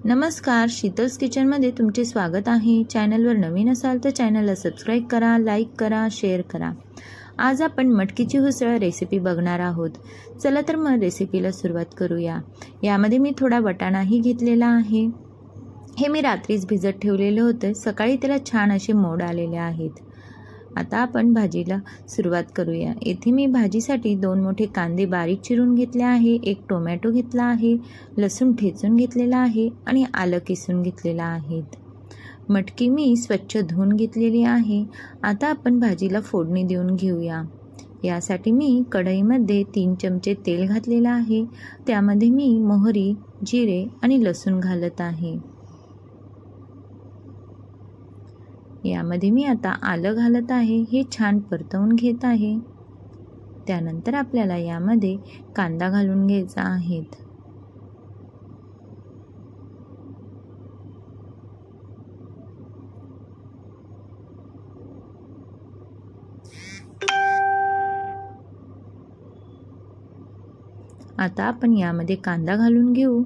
नमस्कार, शीतल्स किचनमध्ये तुमचे स्वागत आहे। चॅनलवर नवीन असाल तर चॅनलला सबस्क्राईब करा, लाईक करा, शेअर करा। आज आपण मटकीची उसळ रेसिपी बघणार आहोत। चला तर मग रेसिपीला सुरुवात करूया। यामध्ये मी थोडा वाटाणाही घेतलेला आहे। हे मी रात्रीच भिजत ठेवलेले होते, सकाळी त्याला छान असे मोड आलेले आहेत। आता आपण भाजीला सुरुवात करूया। येथे मी भाजीसाठी 2 मोठे कांदे बारीक चिरून घेतले आहे, 1 टोमॅटो घेतला आहे, लसूण ठेचून घेतलेला आहे आणि आलं किसून घेतलेला आहे। मटकी मी स्वच्छ धुवून घेतलेली आहे। आता आपण भाजीला फोडणी देऊन घेऊया। यासाठी मी कढईमध्ये 3 चमचे तेल घातलेले आहे। त्यामध्ये मी मोहरी, जिरे आणि लसूण घालत आहे। यामध्ये मी आता आलं घालत आहे, हे छान परतवून घेत आहे। त्यानंतर आपल्याला यामध्ये कांदा घालून घ्यायचा आहे। आता आपण यामध्ये कांदा घालून घेऊ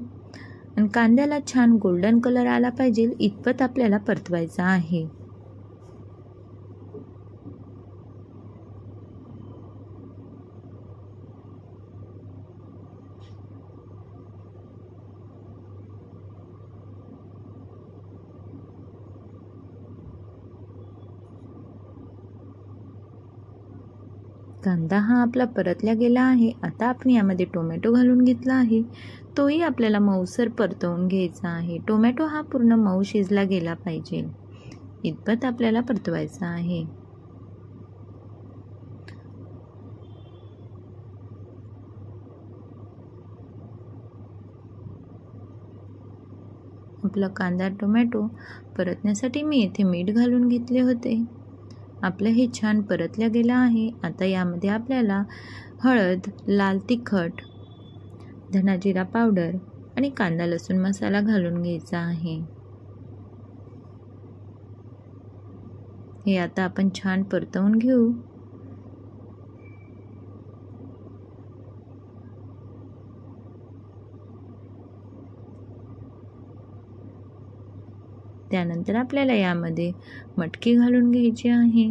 आणि कांद्याला छान गोल्डन कलर आला पाहिजे इतपत आपल्याला परतवायचा आहे। कांदा हा आपला परतला गेला आहे। आता आपण यामध्ये टोमॅटो घालून घेतला आहे, तोही आपल्याला मऊसर परतवून घ्यायचा आहे। टोमॅटो हा पूर्ण मऊ शिजला गेला पाहिजे इतपत आपल्याला परतवायचा आहे। आपला कांदा टोमॅटो परतण्यासाठी मी येथे मीठ घालून घेतले होते। आपलं हे छान परतलं गेलं आहे। आता यामध्ये आपल्याला हळद, लाल तिखट, धना जिरा पावडर आणि कांदा लसूण मसाला घालून घ्यायचा आहे। हे आता आपण छान परतवून घेऊ। त्यानंतर आपल्याला यामध्ये मटकी घालून घ्यायची आहे।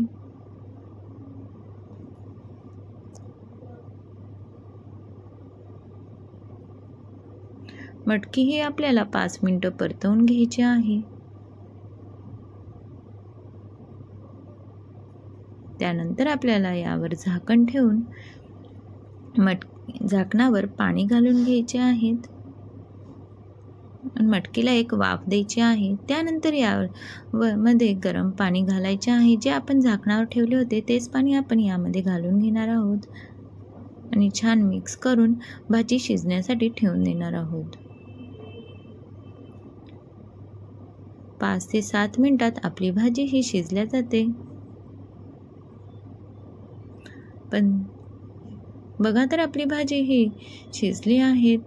मटकी ही आपल्याला 5 मिनिटं परतवून घ्यायची आहे। त्यानंतर आपल्याला यावर झाकण ठेवून झाकणावर पाणी घालून घ्यायचे आहेत। मटकीला एक वाफ द्यायची आहे। त्यानंतर यावर मध्ये गरम पाणी घालायचे आहे। जे आपण झाकणावर ठेवले होते तेच पाणी आपण यामध्ये घालून घेणार आहोत आणि छान मिक्स करून भाजी शिजण्यासाठी ठेवून देणार आहोत। 5 ते 7 मिनिटात आपली भाजी ही शिजल्या जाते। पण बघा तर आपली भाजी ही शिजली आहे।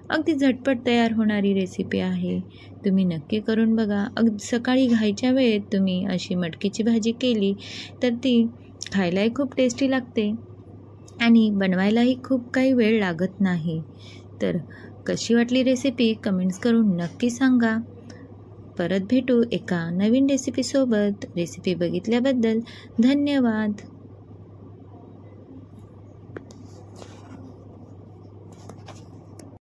अगदी झटपट तयार होणारी रेसिपी आहे, तुम्ही नक्की करून बघा। अगदी सकाळी घाईच्या वेळेत तुम्ही अशी मटकीची भाजी केली तर ती खायलाही खूप टेस्टी लागते आणि बनवायलाही खूप काही वेळ लागत नाही। तर कशी वाटली रेसिपी कमेंट्स करून नक्की सांगा। परत भेटू एका नवीन रेसिपीसोबत। रेसिपी बघितल्याबद्दल धन्यवाद।